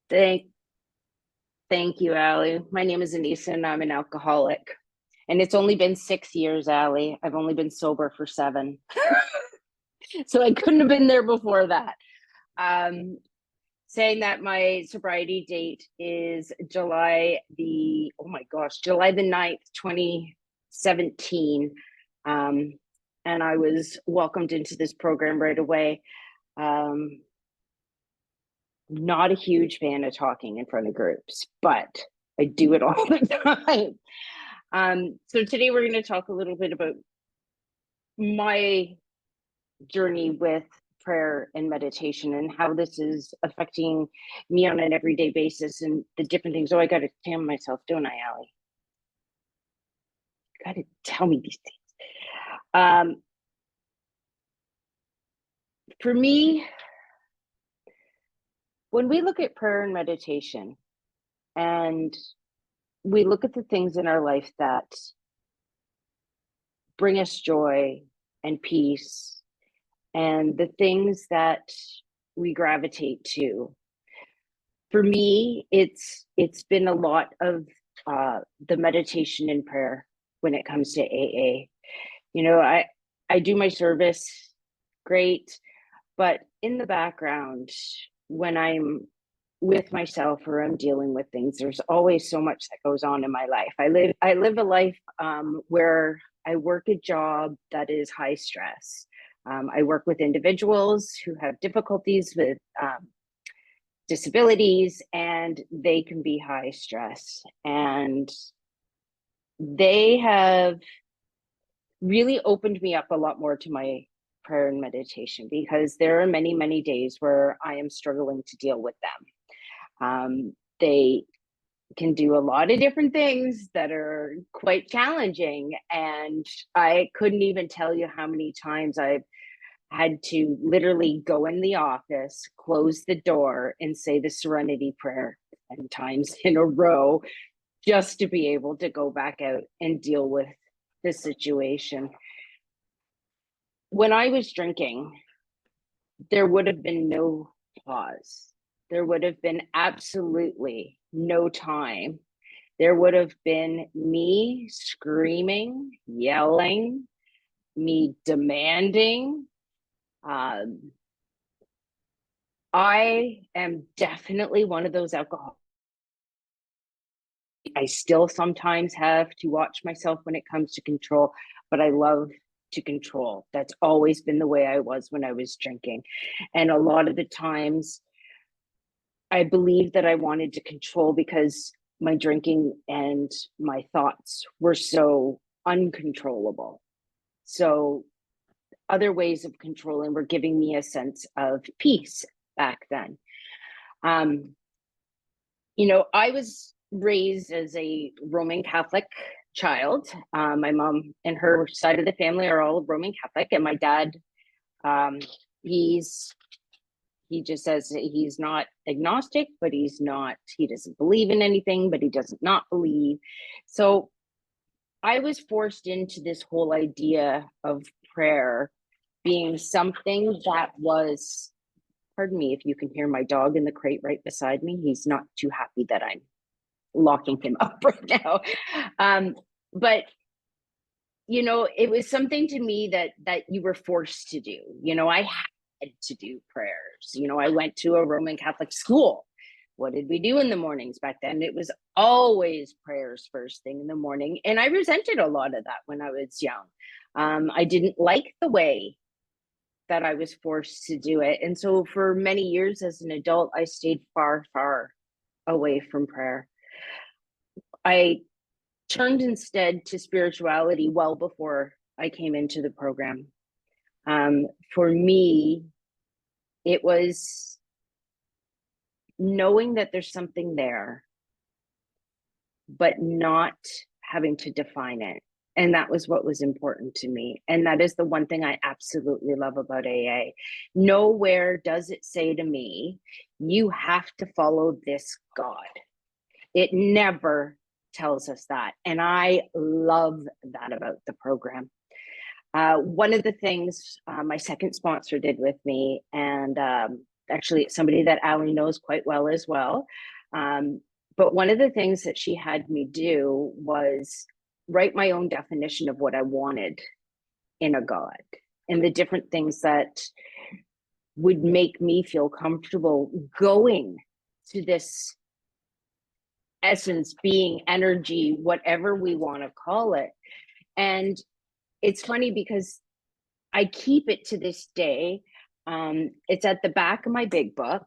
Thank, thank you, Allie. My name is Anisa, and I'm an alcoholic. And it's only been 6 years, Allie. I've only been sober for 7. So I couldn't have been there before that. Um, Saying that my sobriety date is July the 9th, 2017. And I was welcomed into this program right away. Um, Not a huge fan of talking in front of groups, but I do it all the time. So today we're going to talk a little bit about my journey with prayer and meditation and how this is affecting me on an everyday basis and the different things. Oh, I got to tell myself, don't I, Allie? Got to tell me these things. For me, when we look at prayer and meditation and we look at the things in our life that bring us joy and peace and the things that we gravitate to. For me, it's been a lot of the meditation and prayer when it comes to AA. You know, I do my service great, but in the background, when I'm with myself or I'm dealing with things, there's always so much that goes on in my life. I live a life where I work a job that is high stress. I work with individuals who have difficulties with disabilities, and they can be high stress. And they have really opened me up a lot more to my prayer and meditation because there are many, many days where I am struggling to deal with them. They can do a lot of different things that are quite challenging. And I couldn't even tell you how many times I've had to literally go in the office, close the door, and say the serenity prayer 10 times in a row just to be able to go back out and deal with the situation. When I was drinking, there would have been no pause. There would have been absolutely no time. There would have been me screaming, yelling, me demanding. I am definitely one of those alcoholics. I still sometimes have to watch myself when it comes to control, but I love to control. That's always been the way I was when I was drinking. And a lot of the times I believed that I wanted to control because my drinking and my thoughts were so uncontrollable. So other ways of controlling were giving me a sense of peace back then. I was raised as a Roman Catholic child. My mom and her side of the family are all Roman Catholic, and my dad, um, he's he just says he's not agnostic, but he doesn't believe in anything, but he doesn't not believe. So I was forced into this whole idea of prayer being something that was, pardon me if you can hear my dog in the crate right beside me. He's not too happy that I'm locking him up right now. But it was something to me that you were forced to do. I had to do prayers. I went to a Roman Catholic school. What did we do in the mornings back then? It was always prayers first thing in the morning. And I resented a lot of that when I was young. I didn't like the way that I was forced to do it. And so for many years as an adult, I stayed far, far away from prayer. I turned instead to spirituality well before I came into the program. For me, it was knowing that there's something there, but not having to define it. And that was what was important to me. And that is the one thing I absolutely love about AA. Nowhere does it say to me, you have to follow this God. It never tells us that. And I love that about the program. One of the things my second sponsor did with me, and actually somebody that Allie knows quite well as well. Um, but one of the things that she had me do was write my own definition of what I wanted in a God and the different things that would make me feel comfortable going to this essence, being, energy, whatever we want to call it. And it's funny because I keep it to this day. It's at the back of my big book,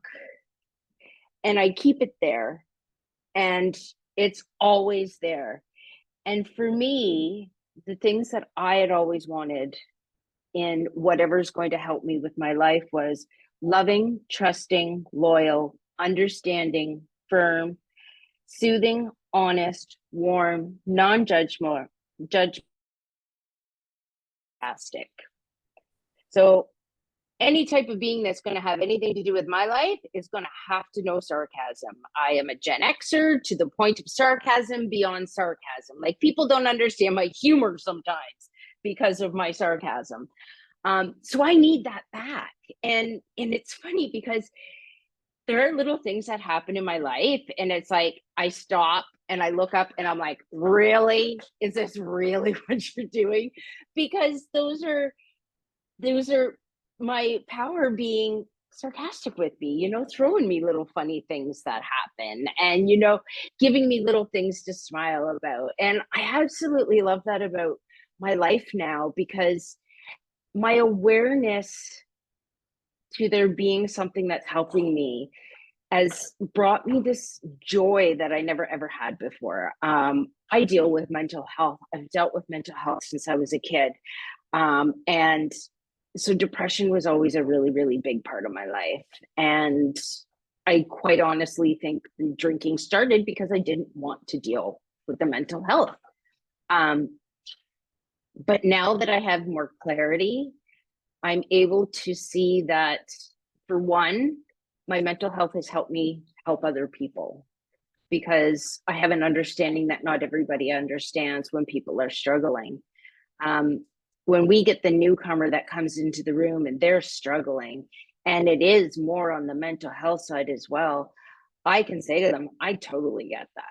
and I keep it there, and it's always there. And for me, the things that I had always wanted in whatever's going to help me with my life was loving, trusting, loyal, understanding, firm, soothing, honest, warm, non-judgmental, judgmental. So any type of being that's going to have anything to do with my life is going to have to know sarcasm. I am a Gen Xer to the point of sarcasm beyond sarcasm. Like, people don't understand my humor sometimes because of my sarcasm. So I need that back. And it's funny because there are little things that happen in my life, and it's like I stop and I look up and I'm like, really? Is this really what you're doing? Because those are my power being sarcastic with me, throwing me little funny things that happen, and giving me little things to smile about. And I absolutely love that about my life now, because my awareness to there being something that's helping me has brought me this joy that I never ever had before. I deal with mental health. I've dealt with mental health since I was a kid. And so depression was always a really, really big part of my life. And I quite honestly think the drinking started because I didn't want to deal with the mental health. But now that I have more clarity, I'm able to see that, for one, my mental health has helped me help other people, because I have an understanding that not everybody understands when people are struggling. When we get the newcomer that comes into the room and they're struggling, and it is more on the mental health side as well, I can say to them, I totally get that.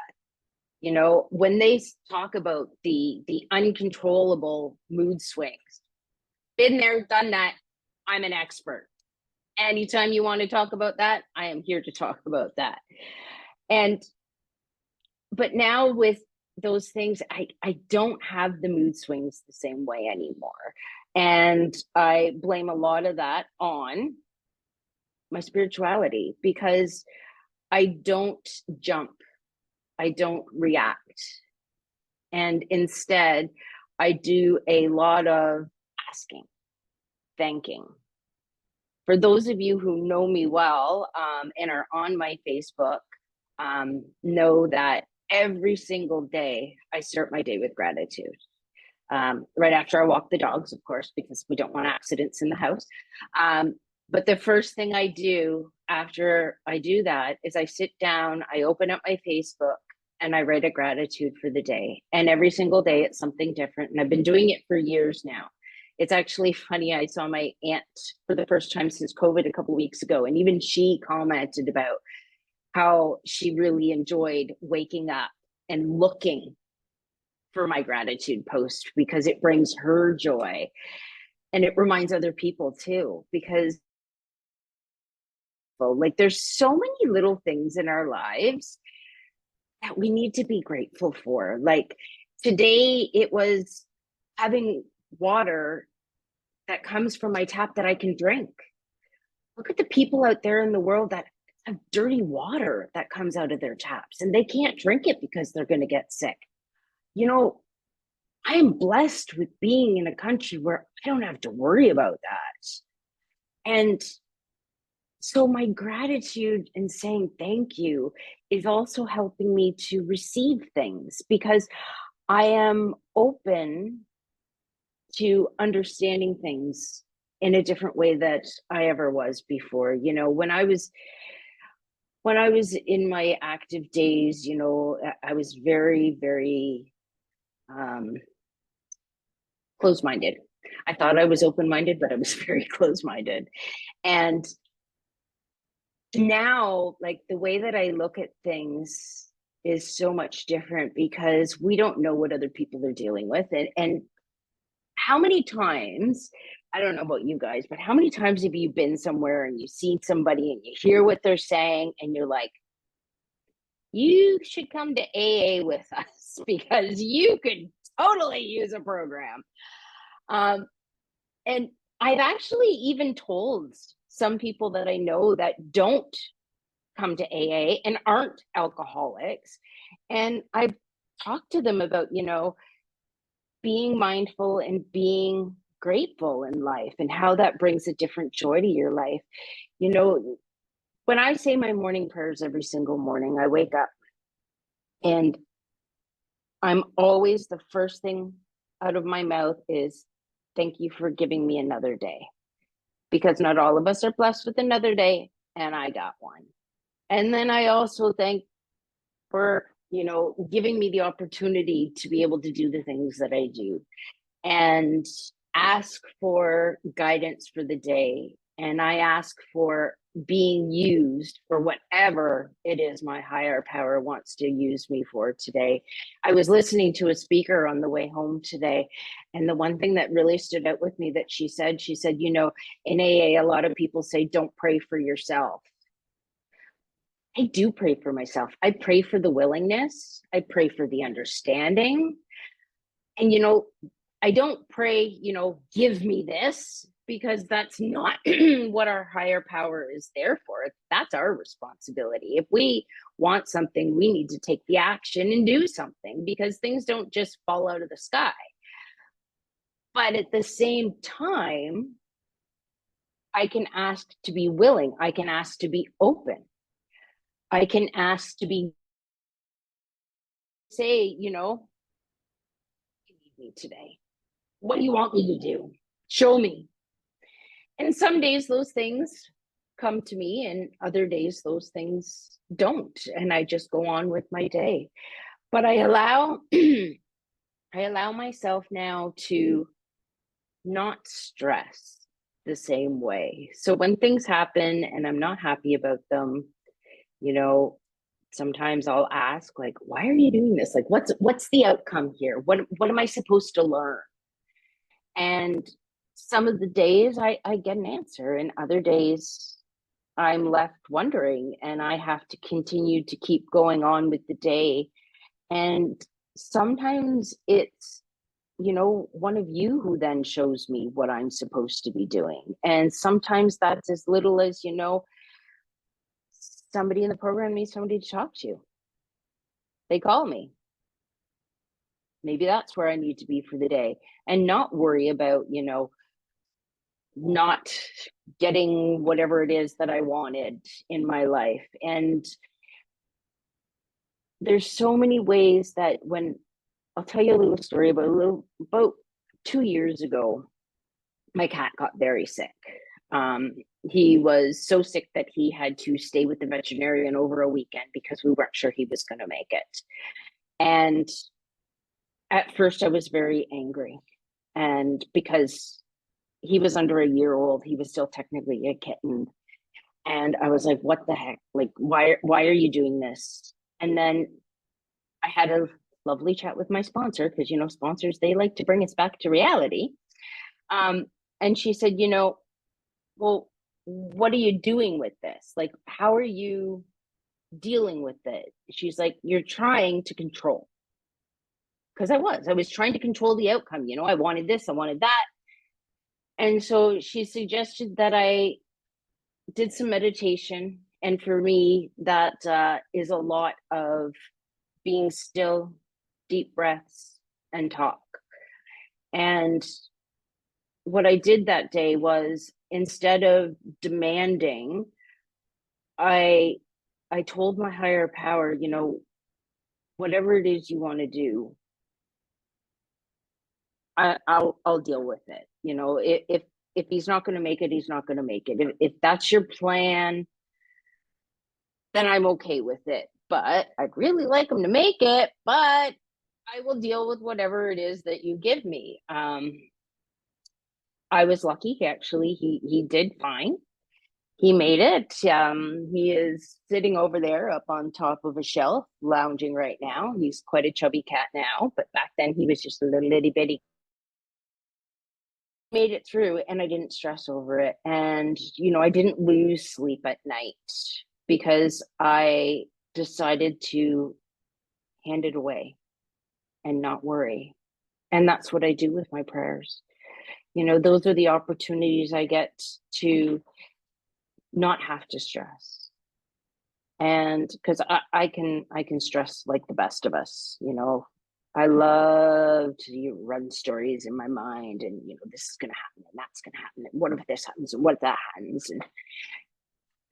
When they talk about the uncontrollable mood swings, been there, done that. I'm an expert. Anytime you want to talk about that, I am here to talk about that. But now with those things, I don't have the mood swings the same way anymore. And I blame a lot of that on my spirituality, because I don't jump, I don't react. And instead, I do a lot of asking, thanking. For those of you who know me well, and are on my Facebook, know that every single day I start my day with gratitude. Right after I walk the dogs, of course, because we don't want accidents in the house. But the first thing I do after I do that is I sit down, I open up my Facebook, and I write a gratitude for the day. And every single day it's something different. And I've been doing it for years now. It's actually funny. I saw my aunt for the first time since COVID a couple of weeks ago, and even she commented about how she really enjoyed waking up and looking for my gratitude post, because it brings her joy, and it reminds other people too, because like, there's so many little things in our lives that we need to be grateful for. Like, today it was having water that comes from my tap that I can drink. Look at the people out there in the world that have dirty water that comes out of their taps, and they can't drink it because they're going to get sick. I am blessed with being in a country where I don't have to worry about that. And so my gratitude and saying thank you is also helping me to receive things, because I am open to understanding things in a different way that I ever was before. When I was in my active days, I was very, very closed-minded. I thought I was open-minded, but I was very closed-minded. And Now, like the way that I look at things is so much different because we don't know what other people are dealing with. And how many times, I don't know about you guys, but how many times have you been somewhere and you see somebody and you hear what they're saying and you're like, you should come to AA with us because you could totally use a program. Um, and I've actually even told some people that I know that don't come to AA and aren't alcoholics. And I've talked to them about, being mindful and being grateful in life and how that brings a different joy to your life. You know, when I say my morning prayers every single morning, I wake up and I'm always the first thing out of my mouth is, thank you for giving me another day. Because not all of us are blessed with another day, and I got one. And then I also thank for, giving me the opportunity to be able to do the things that I do and ask for guidance for the day. And I ask for being used for whatever it is my higher power wants to use me for today. I was listening to a speaker on the way home today, and the one thing that really stood out with me that she said, in AA, a lot of people say, don't pray for yourself. I do pray for myself. I pray for the willingness. I pray for the understanding. And, I don't pray, give me this, because that's not what our higher power is there for. That's our responsibility. If we want something, we need to take the action and do something, because things don't just fall out of the sky. But at the same time, I can ask to be willing. I can ask to be open. I can ask to be, say, you need me today. What do you want me to do? Show me. And some days those things come to me, and other days those things don't. And I just go on with my day. But I allow I allow myself now to not stress the same way. So when things happen and I'm not happy about them, you know, sometimes I'll ask, like, why are you doing this? Like, what's the outcome here? What am I supposed to learn? And some of the days I get an answer, and other days I'm left wondering, and I have to continue to keep going on with the day. And sometimes it's, one of you who then shows me what I'm supposed to be doing. And sometimes that's as little as, somebody in the program needs somebody to talk to. They call me. Maybe that's where I need to be for the day, and not worry about, not getting whatever it is that I wanted in my life. And there's so many ways that when I'll tell you a little story about 2 years ago, my cat got very sick. Um, he was so sick that he had to stay with the veterinarian over a weekend because we weren't sure he was going to make it. And at first, I was very angry, and because he was under a year old, he was still technically a kitten. And I was like, what the heck? Like, why are you doing this? And then I had a lovely chat with my sponsor, because, sponsors, they like to bring us back to reality. And she said, well, what are you doing with this? Like, how are you dealing with it? She's like, you're trying to control. Because I was trying to control the outcome. I wanted this, I wanted that. And so she suggested that I did some meditation. And for me, that is a lot of being still, deep breaths, and talk. And what I did that day was, instead of demanding, I told my higher power, whatever it is you want to do, I'll deal with it. If he's not going to make it, he's not going to make it. If that's your plan, then I'm okay with it. But I'd really like him to make it, but I will deal with whatever it is that you give me. I was lucky. He did fine. He made it. He is sitting over there up on top of a shelf, lounging right now. He's quite a chubby cat now, but back then he was just a little itty bitty. Made it through, and I didn't stress over it. And, I didn't lose sleep at night because I decided to hand it away and not worry. And that's what I do with my prayers. Those are the opportunities I get to not have to stress. And because I can stress like the best of us. I love to run stories in my mind, and this is going to happen and that's going to happen, and what if this happens and what if that happens. And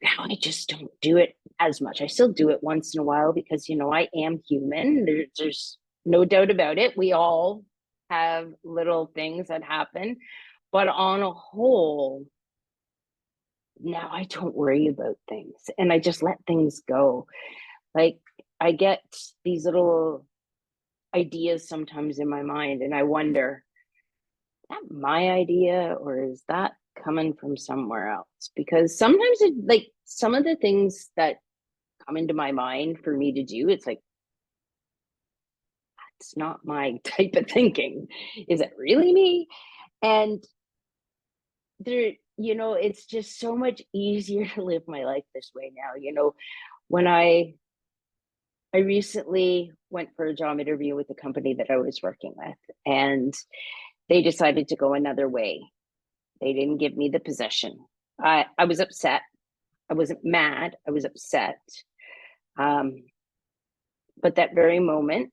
now I just don't do it as much. I still do it once in a while because I am human. There's no doubt about it. We all have little things that happen, but on a whole, now I don't worry about things and I just let things go. Like, I get these little ideas sometimes in my mind, and I wonder, is that my idea or is that coming from somewhere else? Because sometimes like some of the things that come into my mind for me to do, it's like, that's not my type of thinking. Is it really me? And there, it's just so much easier to live my life this way now. When I recently went for a job interview with the company that I was working with, and they decided to go another way. They didn't give me the position. I was upset. I wasn't mad. I was upset. But that very moment,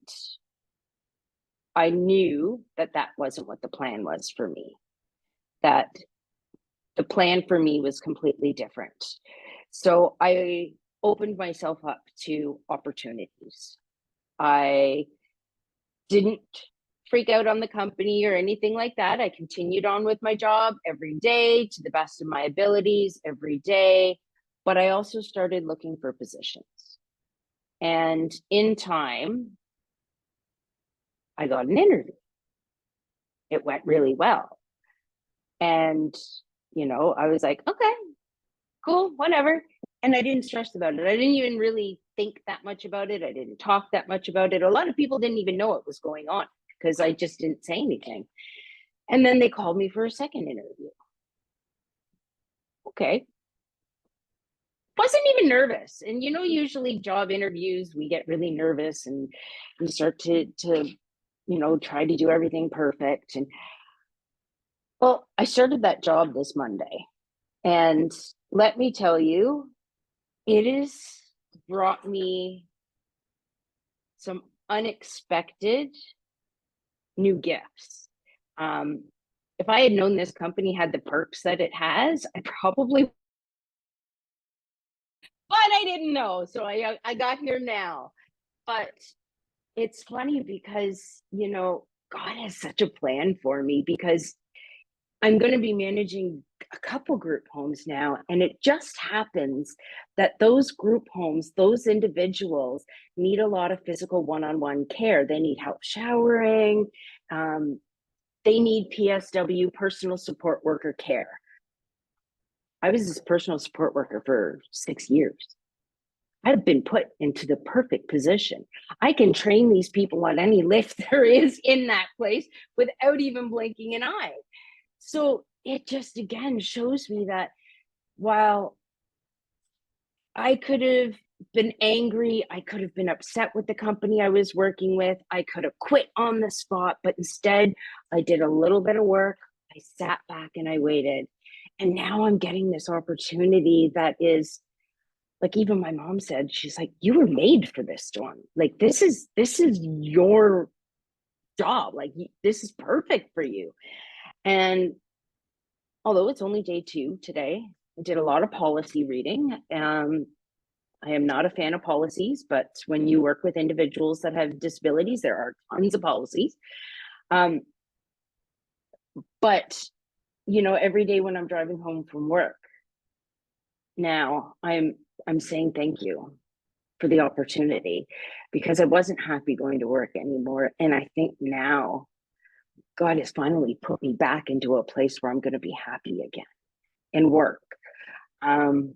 I knew that that wasn't what the plan was for me. That the plan for me was completely different. So I opened myself up to opportunities. I didn't freak out on the company or anything like that. I continued on with my job every day to the best of my abilities every day. But I also started looking for positions. And in time, I got an interview. It went really well. And, I was like, okay, cool, whatever. And I didn't stress about it. I didn't even really think that much about it. I didn't talk that much about it. A lot of people didn't even know what was going on because I just didn't say anything. And then they called me for a second interview. Okay. Wasn't even nervous. And usually job interviews, we get really nervous and we start to try to do everything perfect. And well, I started that job this Monday. And let me tell you, it has brought me some unexpected new gifts. If I had known this company had the perks that it has, I probably, but I didn't know. So I got here now. But it's funny because, God has such a plan for me because I'm going to be managing a couple group homes now. And it just happens that those group homes, those individuals need a lot of physical one-on-one care. They need help showering. They need PSW, personal support worker care. I was this personal support worker for 6 years. I've been put into the perfect position. I can train these people on any lift there is in that place without even blinking an eye. So it just again shows me that while I could have been angry, I could have been upset with the company I was working with, I could have quit on the spot, but instead I did a little bit of work. I sat back and I waited. And now I'm getting this opportunity that is, like, even my mom said, she's like, you were made for this, Dawn. Like, this is your job. Like, this is perfect for you. And although it's only day 2 today, I did a lot of policy reading. I am not a fan of policies, but when you work with individuals that have disabilities, there are tons of policies. But every day when I'm driving home from work, now I'm saying thank you for the opportunity, because I wasn't happy going to work anymore. And I think now God has finally put me back into a place where I'm going to be happy again and work. Um,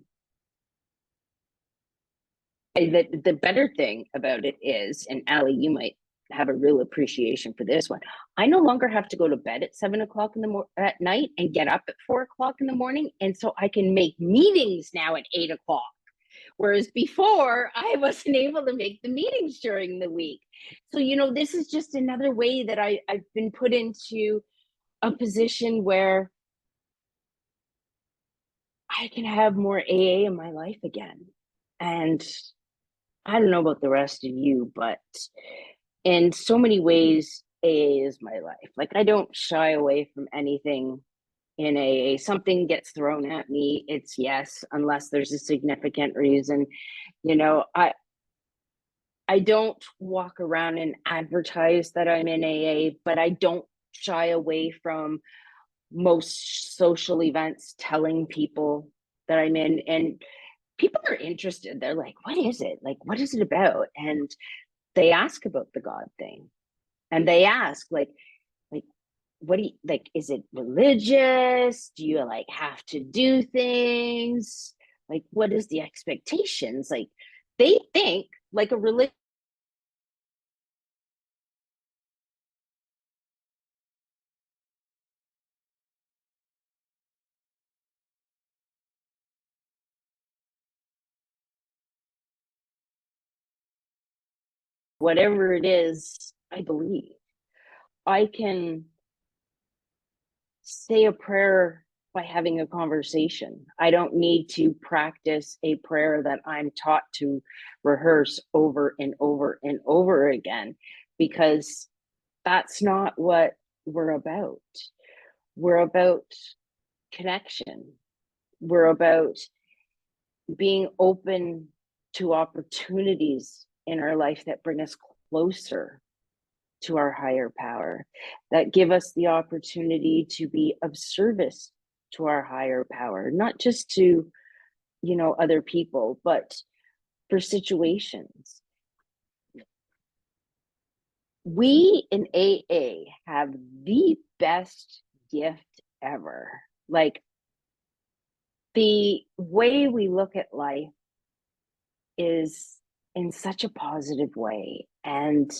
the better thing about it is, and Allie, you might have a real appreciation for this one. I no longer have to go to bed at 7 o'clock at night and get up at 4 o'clock in the morning, and so I can make meetings now at 8 o'clock. Whereas before, I wasn't able to make the meetings during the week. So, this is just another way that I've been put into a position where I can have more AA in my life again. And I don't know about the rest of you, but in so many ways, AA is my life. Like, I don't shy away from anything in AA. Something gets thrown at me, it's yes, unless there's a significant reason. I don't walk around and advertise that I'm in AA, but I don't shy away from most social events telling people that I'm in. And people are interested. They're like, what is it? Like, what is it about? And they ask about the God thing. And they ask, like, what do you like? Is it religious? Do you like have to do things? Like, what is the expectations? Like, they think like a religion, whatever it is, I believe. I can say a prayer by having a conversation. I don't need to practice a prayer that I'm taught to rehearse over and over and over again, because that's not what we're about. We're about connection. We're about being open to opportunities in our life that bring us closer to our higher power, that give us the opportunity to be of service to our higher power, not just to, other people, but for situations. We in AA have the best gift ever. Like, the way we look at life is in such a positive way. And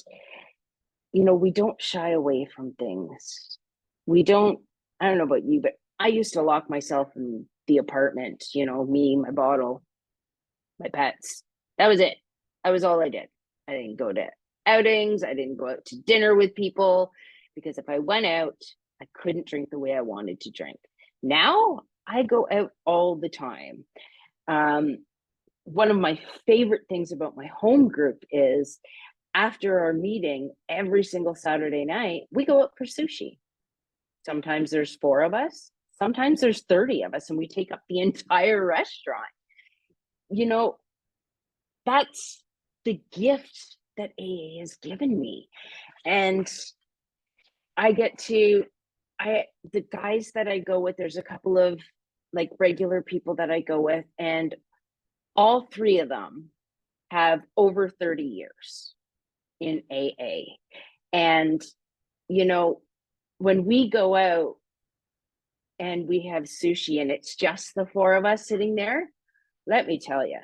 we don't shy away from things. We don't, I don't know about you, but I used to lock myself in the apartment, me, my bottle, my pets. That was it. That was all I did. I didn't go to outings. I didn't go out to dinner with people, because if I went out, I couldn't drink the way I wanted to drink. Now I go out all the time. One of my favorite things about my home group is, after our meeting every single Saturday night, we go out for sushi. Sometimes there's 4 of us, sometimes there's 30 of us, and we take up the entire restaurant. You know, that's the gift that AA has given me. And I get to, the guys that I go with, there's a couple of like regular people that I go with, and all 3 of them have over 30 years in AA. And, when we go out and we have sushi and it's just the 4 of us sitting there, let me tell you,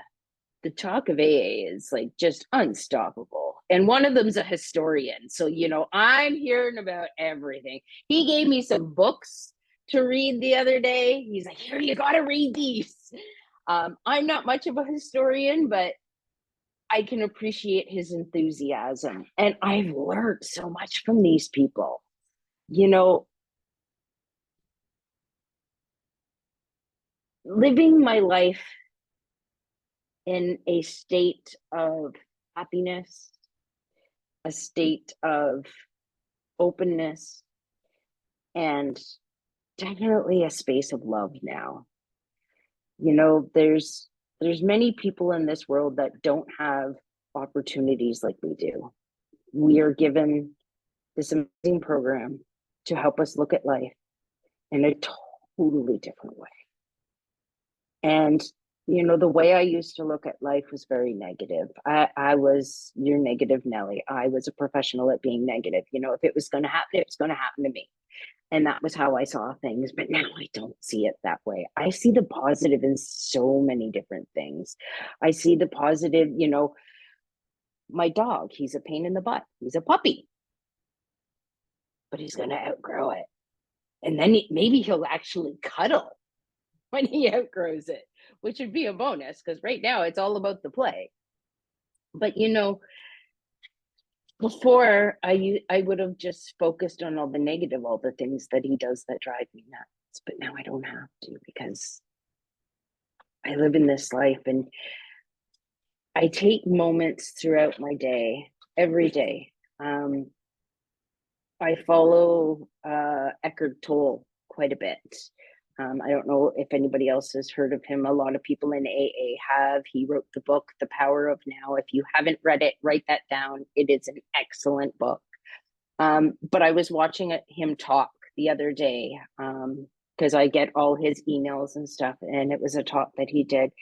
the talk of AA is like just unstoppable. And one of them's a historian. So, I'm hearing about everything. He gave me some books to read the other day. He's like, here, you got to read these. I'm not much of a historian, but I can appreciate his enthusiasm. And I've learned so much from these people. Living my life in a state of happiness, a state of openness, and definitely a space of love now. There's many people in this world that don't have opportunities like we do. We are given this amazing program to help us look at life in a totally different way. And the way I used to look at life was very negative. I was your negative Nelly. I was a professional at being negative. If it was going to happen, it was going to happen to me. And that was how I saw things. But now I don't see it that way. I see the positive in so many different things. I see the positive, my dog, he's a pain in the butt. He's a puppy, but he's going to outgrow it. And then maybe he'll actually cuddle when he outgrows it, which would be a bonus, because right now it's all about the play. But before I would have just focused on all the negative, all the things that he does that drive me nuts. But now I don't have to, because I live in this life, and I take moments throughout my day, every day. I follow Eckhart Tolle quite a bit. I don't know if anybody else has heard of him. A lot of people in AA have. He wrote the book, The Power of Now. If you haven't read it, write that down. It is an excellent book. But I was watching him talk the other day, because I get all his emails and stuff, and it was a talk that he did.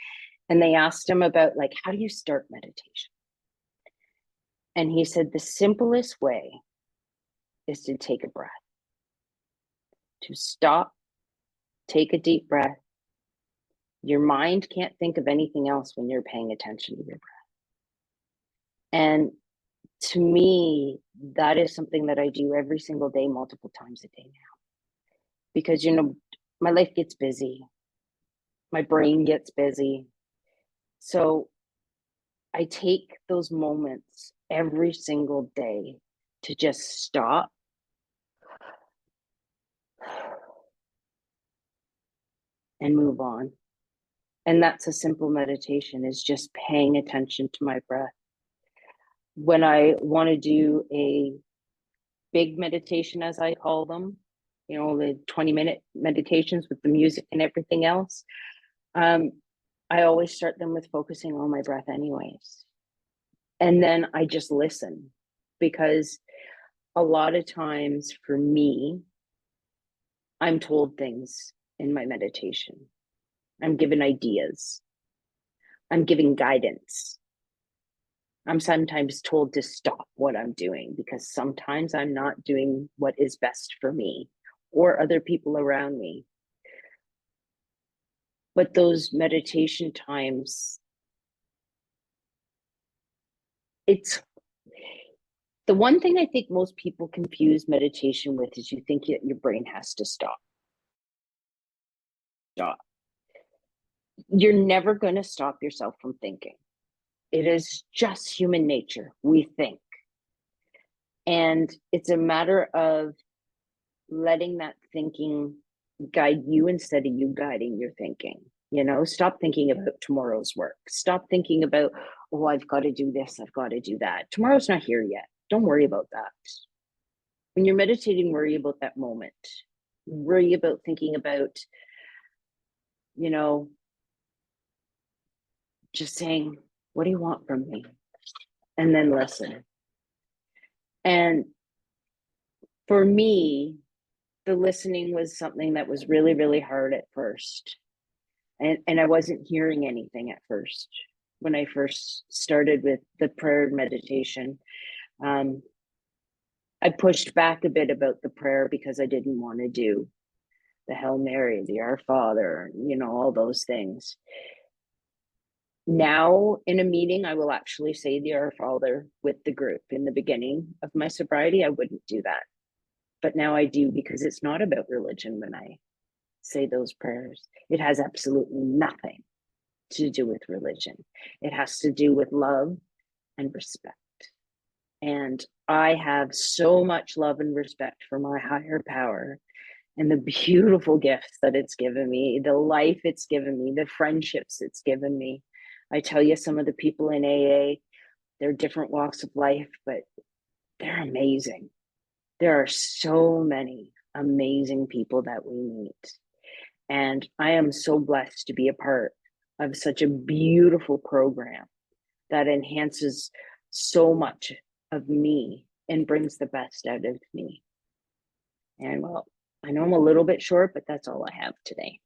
And they asked him about, like, how do you start meditation? And he said, the simplest way is to take a breath, to stop, take a deep breath. Your mind can't think of anything else when you're paying attention to your breath. And to me, that is something that I do every single day, multiple times a day now. Because, my life gets busy. My brain gets busy. So I take those moments every single day to just stop, and move on. And that's a simple meditation, is just paying attention to my breath. When I want to do a big meditation, as I call them, the 20-minute meditations with the music and everything else, I always start them with focusing on my breath anyways. And then I just listen, because a lot of times for me, I'm told things in my meditation. I'm given ideas. I'm giving guidance. I'm sometimes told to stop what I'm doing, because sometimes I'm not doing what is best for me or other people around me. But those meditation times, it's the one thing I think most people confuse meditation with, is you think that your brain has to stop. You're never going to stop yourself from thinking. It is just human nature. We think. And it's a matter of letting that thinking guide you instead of you guiding your thinking. Stop thinking about tomorrow's work. Stop thinking about, oh, I've got to do this, I've got to do that. Tomorrow's not here yet. Don't worry about that. When you're meditating, worry about that moment. Worry about thinking about, just saying, what do you want from me? And then listen. And for me, the listening was something that was really, really hard at first. And I wasn't hearing anything at first. When I first started with the prayer meditation, I pushed back a bit about the prayer, because I didn't want to do the Hail Mary, the Our Father, all those things. Now in a meeting, I will actually say the Our Father with the group. In the beginning of my sobriety, I wouldn't do that. But now I do, because it's not about religion when I say those prayers. It has absolutely nothing to do with religion. It has to do with love and respect. And I have so much love and respect for my higher power, and the beautiful gifts that it's given me, the life it's given me, the friendships it's given me. I tell you, some of the people in AA, they're different walks of life, but they're amazing. There are so many amazing people that we meet. And I am so blessed to be a part of such a beautiful program that enhances so much of me and brings the best out of me. And well, I know I'm a little bit short, but that's all I have today.